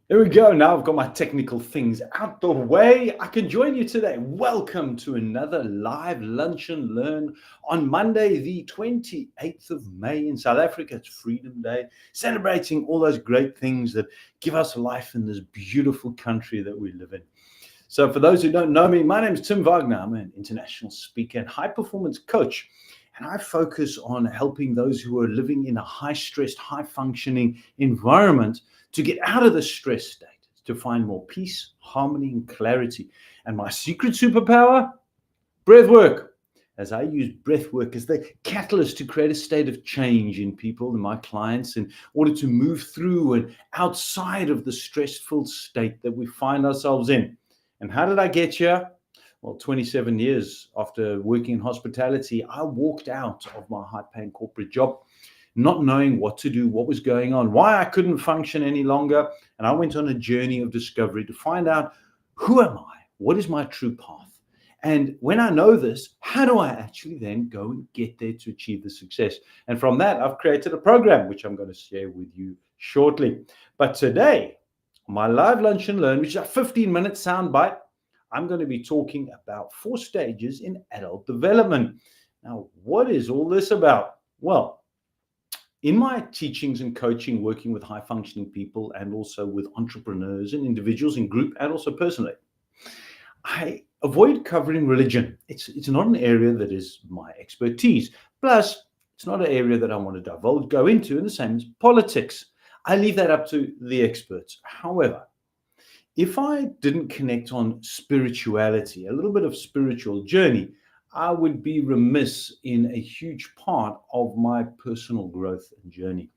Here we go. Now I've got my technical things out the way. I can join you today. Welcome to another live lunch and learn on Monday, the 28th of May in South Africa. It's Freedom Day, celebrating all those great things that give us life in this beautiful country that we live in. So for those who don't know me, my name is Tim Wagner. I'm an international speaker and high performance coach. And I focus on helping those who are living in a high stressed, high functioning environment to get out of the stress state, to find more peace, harmony, and clarity. And my secret superpower, breath work. As I use breath work as the catalyst to create a state of change in people and my clients in order to move through and outside of the stressful state that we find ourselves in. And how did I get here? Well, 27 years after working in hospitality, I walked out of my high-paying corporate job, not knowing what to do, what was going on, why I couldn't function any longer. And I went on a journey of discovery to find out, who am I? What is my true path? And when I know this, how do I actually then go and get there to achieve the success? And from that, I've created a program, which I'm going to share with you shortly. But today, my live lunch and learn, which is a 15-minute soundbite, I'm going to be talking about 4 stages in adult development. Now, what is all this about? Well, in my teachings and coaching, working with high functioning people and also with entrepreneurs and individuals in group and also personally, I avoid covering religion. It's not an area that is my expertise. Plus, it's not an area that I want to go into, in the same as politics. I leave that up to the experts. However, if I didn't connect on spirituality, a little bit of spiritual journey, I would be remiss in a huge part of my personal growth and journey.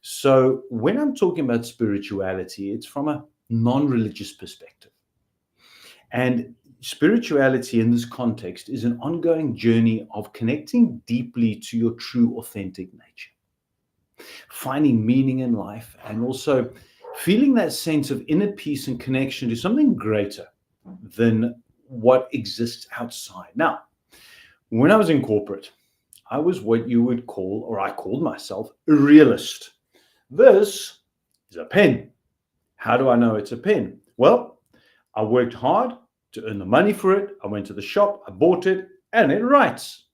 So when I'm talking about spirituality, it's from a non-religious perspective. And spirituality in this context is an ongoing journey of connecting deeply to your true, authentic nature, finding meaning in life, and also feeling that sense of inner peace and connection to something greater than what exists outside. Now, when I was in corporate, I was what you would call, or I called myself, a realist. This is a pen. How do I know it's a pen? Well, I worked hard to earn the money for it. I went to the shop, I bought it, and it writes.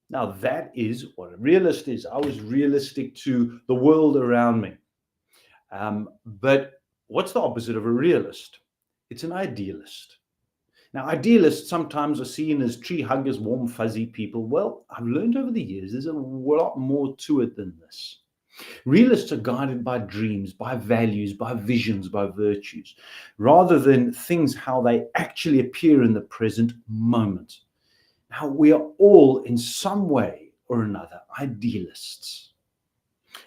Now, that is what a realist is. I was realistic to the world around me. But what's the opposite of a realist? It's an idealist. Now, idealists sometimes are seen as tree huggers, warm, fuzzy people. Well, I've learned over the years there's a lot more to it than this. Realists are guided by dreams, by values, by visions, by virtues, rather than things how they actually appear in the present moment. Now, we are all in some way or another idealists.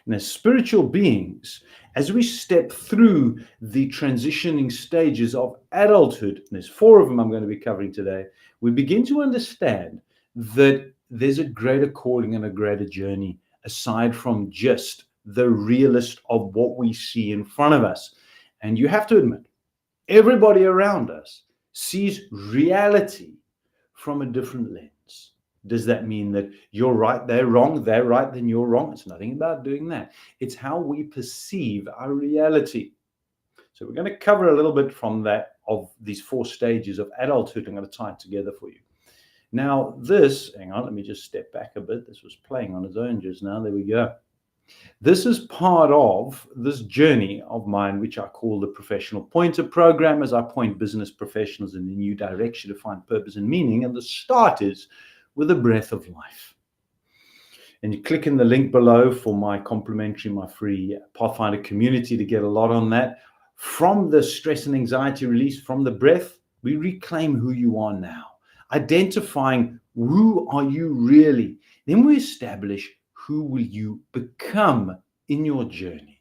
And as spiritual beings, as we step through the transitioning stages of adulthood, and there's 4 of them I'm going to be covering today, we begin to understand that there's a greater calling and a greater journey aside from just the realist of what we see in front of us. And you have to admit, everybody around us sees reality from a different lens. Does that mean that you're right, they're wrong, they're right, then you're wrong? It's nothing about doing that. It's how we perceive our reality. So we're going to cover a little bit from that, of these 4 stages of adulthood. I'm going to tie it together for you. Now this, hang on, let me just step back a bit. This was playing on its own just now. There we go. This is part of this journey of mine, which I call the Professional Pointer Program, as I point business professionals in a new direction to find purpose and meaning. And the start is with a breath of life. And you click in the link below for my complimentary, my free Pathfinder community to get a lot on that. From the stress and anxiety release from the breath, we reclaim who you are now, identifying who are you really. Then we establish who will you become in your journey.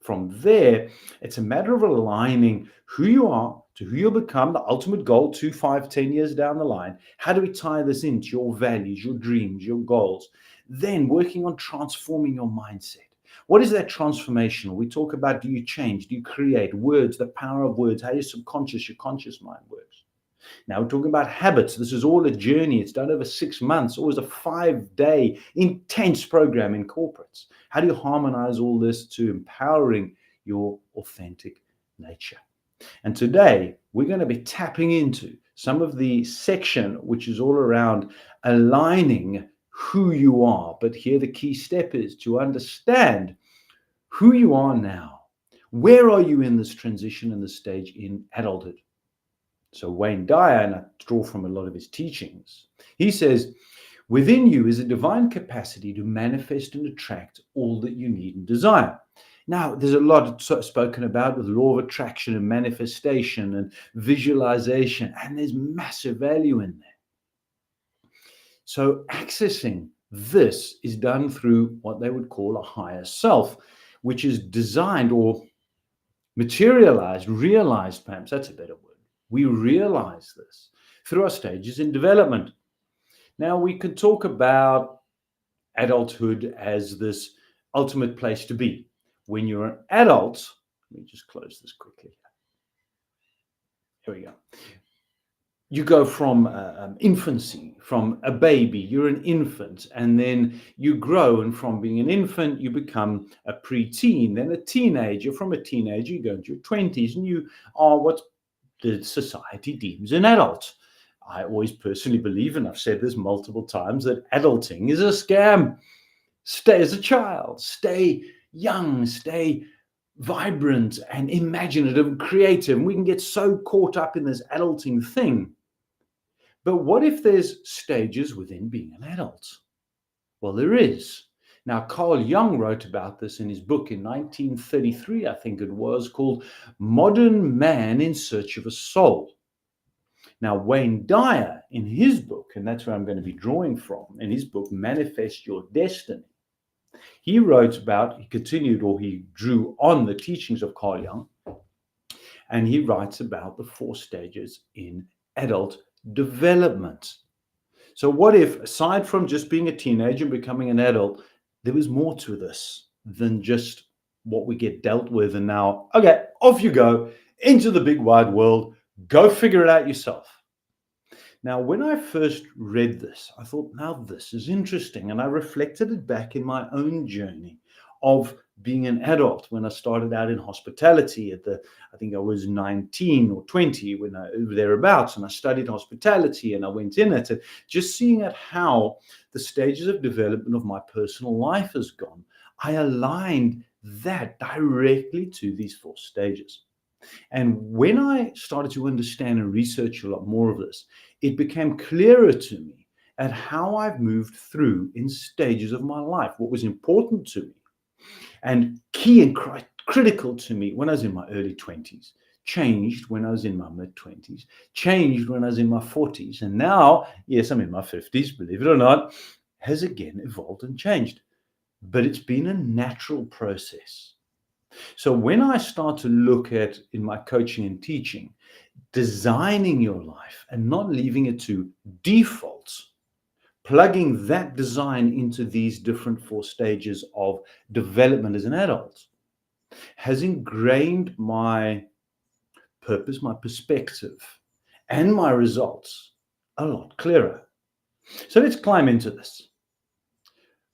From there, it's a matter of aligning who you are to who you'll become, the ultimate goal, 2, 5, 10 years down the line. How do we tie this into your values, your dreams, your goals? Then working on transforming your mindset. What is that transformation? We talk about, do you change? Do you create? Words, the power of words, how your subconscious, your conscious mind works. Now we're talking about habits. This is all a journey. It's done over 6 months, always a 5-day intense program in corporates. How do you harmonize all this to empowering your authentic nature. And today we're going to be tapping into some of the section which is all around aligning who you are. But here the key step is to understand who you are now. Where are you in this transition and this stage in adulthood? So Wayne Dyer, and I draw from a lot of his teachings, he says, within you is a divine capacity to manifest and attract all that you need and desire. Now, there's a lot spoken about with law of attraction and manifestation and visualization, and there's massive value in there. So accessing this is done through what they would call a higher self, which is designed or materialized, realized, perhaps that's a better word. We realize this through our stages in development. Now, we could talk about adulthood as this ultimate place to be. When you're an adult, let me just close this quickly. Here we go. You go from infancy, from a baby, you're an infant, and then you grow, and from being an infant, you become a preteen, then a teenager. From a teenager, you go into your 20s, and you are what the society deems an adult. I always personally believe, and I've said this multiple times, that adulting is a scam. Stay as a child, stay young, stay vibrant and imaginative and creative. And we can get so caught up in this adulting thing. But what if there's stages within being an adult? Well, there is. Now, Carl Jung wrote about this in his book in 1933, I think it was, called Modern Man in Search of a Soul. Now, Wayne Dyer, in his book, and that's where I'm going to be drawing from, in his book, Manifest Your Destiny, he wrote about, he continued, or he drew on the teachings of Carl Jung, and he writes about the 4 stages in adult development. So what if, aside from just being a teenager and becoming an adult, there was more to this than just what we get dealt with, and now, okay, off you go into the big wide world, go figure it out yourself. Now, when I first read this, I thought, now this is interesting. And I reflected it back in my own journey of being an adult when I started out in hospitality I think I was 19 or 20 when I thereabouts, and I studied hospitality and I went in it, and just seeing at how the stages of development of my personal life has gone, I aligned that directly to these 4 stages. And when I started to understand and research a lot more of this, it became clearer to me at how I've moved through in stages of my life, what was important to me and key and critical to me when I was in my early 20s, changed when I was in my mid-20s, changed when I was in my 40s, and now, yes, I'm in my 50s, believe it or not, has again evolved and changed. But it's been a natural process. So when I start to look at, in my coaching and teaching, designing your life and not leaving it to defaults, plugging that design into these different 4 stages of development as an adult, has ingrained my purpose, my perspective, and my results a lot clearer. So let's climb into this.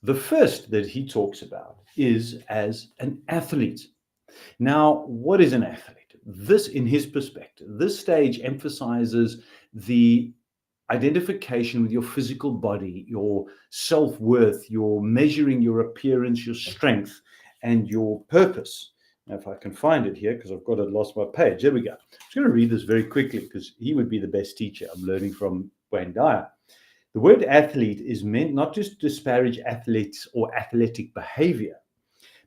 The first that he talks about is as an athlete. Now, what is an athlete? This, in his perspective, this stage emphasizes the identification with your physical body, your self-worth, your measuring your appearance, your strength, and your purpose. Now, if I can find it here, because I've got it lost my page. There we go. I'm just going to read this very quickly because he would be the best teacher. I'm learning from Wayne Dyer. The word athlete is meant not just to disparage athletes or athletic behavior,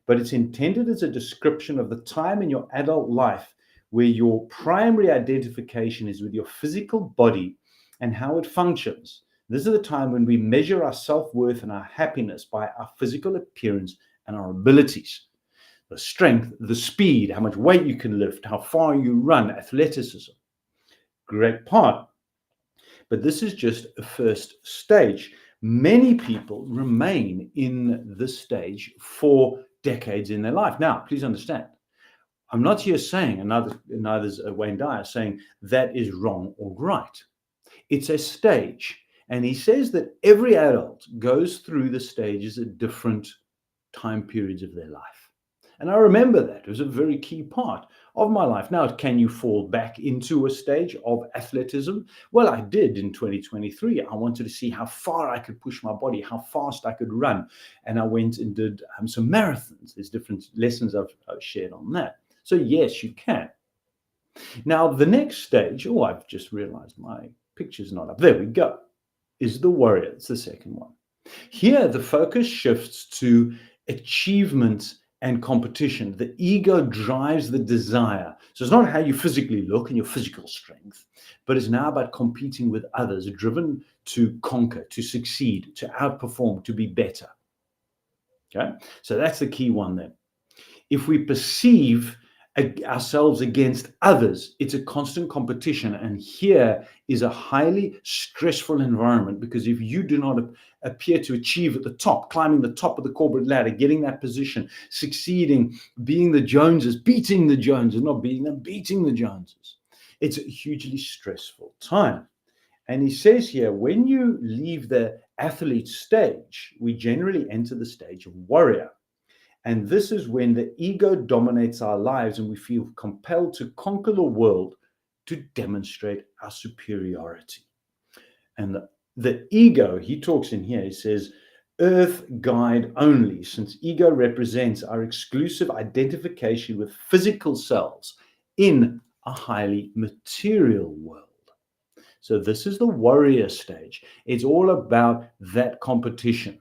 but it's intended as a description of the time in your adult life where your primary identification is with your physical body and how it functions. This is the time when we measure our self-worth and our happiness by our physical appearance and our abilities. The strength, the speed, how much weight you can lift, how far you run, athleticism. Great part. But this is just a first stage. Many people remain in this stage for decades in their life. Now, please understand, I'm not here saying, and neither is Wayne Dyer saying that is wrong or right. It's a stage. And he says that every adult goes through the stages at different time periods of their life. And I remember that. It was a very key part of my life. Now, can you fall back into a stage of athleticism? Well, I did in 2023. I wanted to see how far I could push my body, how fast I could run. And I went and did some marathons. There's different lessons I've shared on that. So yes, you can. Now, the next stage, oh, I've just realized my picture's not up. There we go, is the warrior. It's the second one. Here, the focus shifts to achievement and competition. The ego drives the desire. So it's not how you physically look and your physical strength, but it's now about competing with others, driven to conquer, to succeed, to outperform, to be better. Okay, so that's the key one then. If we perceive ourselves against others, it's a constant competition. And here is a highly stressful environment, because if you do not appear to achieve at the top, climbing the top of the corporate ladder, getting that position, succeeding, being the Joneses, beating the Joneses, not beating them, beating the Joneses, it's a hugely stressful time. And he says here, when you leave the athlete stage, we generally enter the stage of warrior. And this is when the ego dominates our lives and we feel compelled to conquer the world to demonstrate our superiority. And the ego, he talks in here, he says, earth guide only, since ego represents our exclusive identification with physical selves in a highly material world. So this is the warrior stage. It's all about that competition.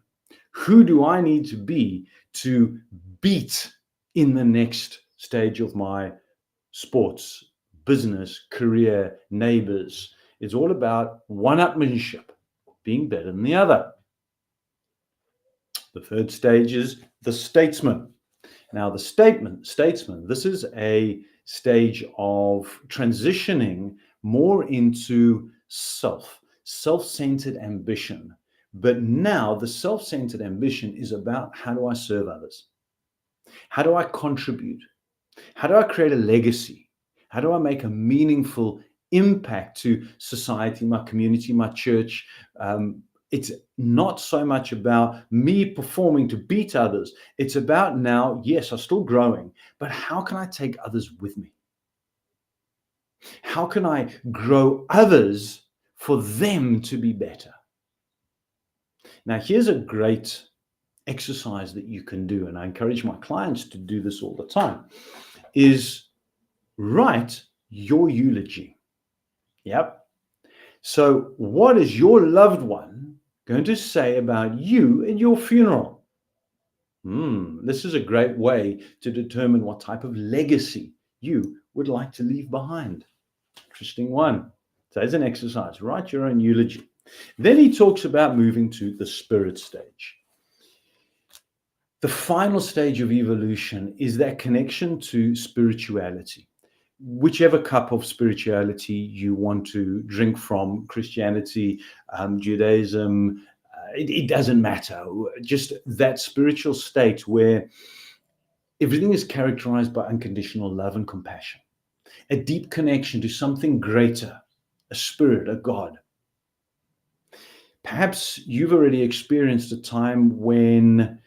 Who do I need to be to beat in the next stage of my sports, business, career, neighbors? It's all about one-upmanship, being better than the other. The third stage is the statesman. Now, the statesman, this is a stage of transitioning more into self-centered ambition. But now the self-centered ambition is about, how do I serve others? How do I contribute? How do I create a legacy? How do I make a meaningful impact to society, my community, my church? It's not so much about me performing to beat others. It's about now, yes, I'm still growing, but how can I take others with me? How can I grow others for them to be better? Now, here's a great exercise that you can do, and I encourage my clients to do this all the time, is write your eulogy. Yep. So what is your loved one going to say about you at your funeral? This is a great way to determine what type of legacy you would like to leave behind. Interesting one. So as an exercise, write your own eulogy. Then he talks about moving to the spirit stage. The final stage of evolution is that connection to spirituality. Whichever cup of spirituality you want to drink from, Christianity, Judaism, it doesn't matter. Just that spiritual state where everything is characterized by unconditional love and compassion, a deep connection to something greater, a spirit, a God. Perhaps you've already experienced a time when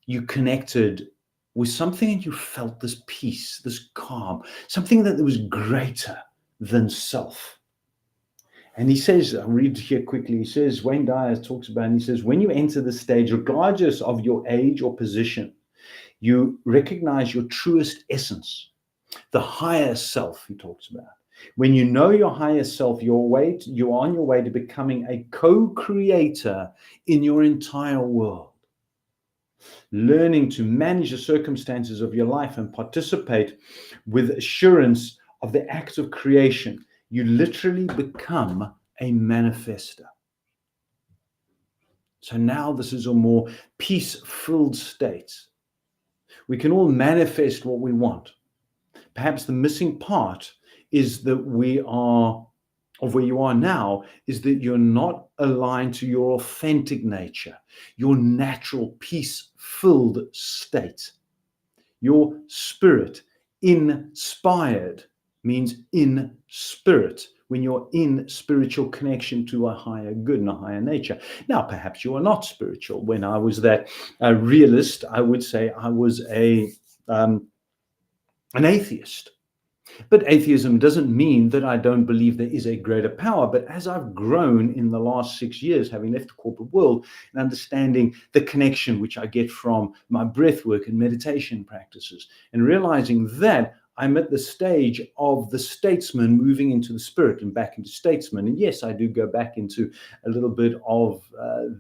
you connected with something and you felt this peace, this calm, something that was greater than self. And he says, I'll read here quickly, he says, Wayne Dyer talks about, and he says, when you enter the stage, regardless of your age or position, you recognize your truest essence, the higher self he talks about. When you know your higher self, you're on your way to becoming a co-creator in your entire world. Learning to manage the circumstances of your life and participate with assurance of the act of creation, you literally become a manifester. So now this is a more peace-filled state. We can all manifest what we want. Perhaps the missing part is that where you are now is that you're not aligned to your authentic nature, your natural peace-filled state. Your spirit, inspired, means in spirit, when you're in spiritual connection to a higher good and a higher nature. Now, perhaps you are not spiritual. When I was that realist, I would say I was an atheist. But atheism doesn't mean that I don't believe there is a greater power. But as I've grown in the last 6 years, having left the corporate world and understanding the connection which I get from my breath work and meditation practices, and realizing that I'm at the stage of the statesman moving into the spirit and back into statesman. And yes, I do go back into a little bit of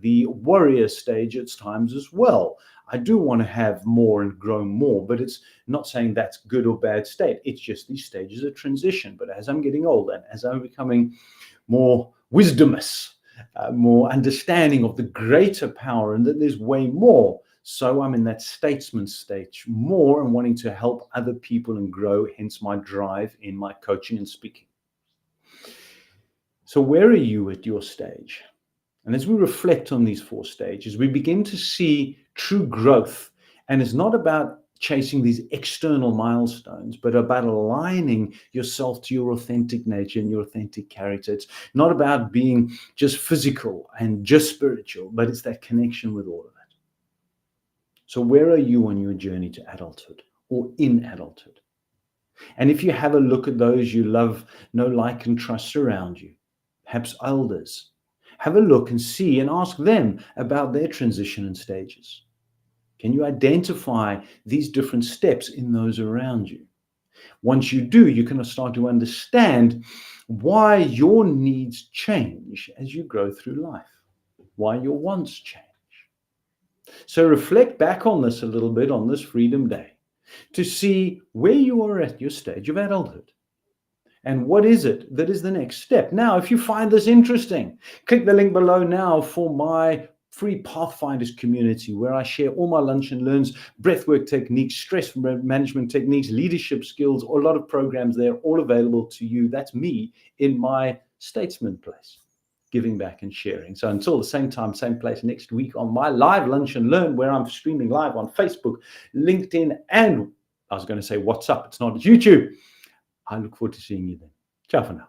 the warrior stage at times as well. I do want to have more and grow more, but it's not saying that's good or bad state. It's just these stages of transition. But as I'm getting older and as I'm becoming more wisdomous, more understanding of the greater power and that there's way more, so I'm in that statesman stage more and wanting to help other people and grow, hence my drive in my coaching and speaking. So where are you at your stage? And as we reflect on these 4 stages, we begin to see true growth. And it's not about chasing these external milestones, but about aligning yourself to your authentic nature and your authentic character. It's not about being just physical and just spiritual, but it's that connection with all of it. So where are you on your journey to adulthood or in adulthood? And if you have a look at those you love, know, like, and trust around you, perhaps elders, have a look and see and ask them about their transition and stages. Can you identify these different steps in those around you? Once you do, you can start to understand why your needs change as you grow through life, why your wants change. So reflect back on this a little bit on this Freedom Day to see where you are at your stage of adulthood. And what is it that is the next step? Now, if you find this interesting, click the link below now for my free Pathfinders community, where I share all my lunch and learns, breathwork techniques, stress management techniques, leadership skills, a lot of programs there, all available to you. That's me in my statesman place, giving back and sharing. So until the same time, same place next week on my live lunch and learn, where I'm streaming live on Facebook, LinkedIn, and I was going to say WhatsApp. It's not, it's YouTube. I look forward to seeing you then. Ciao for now.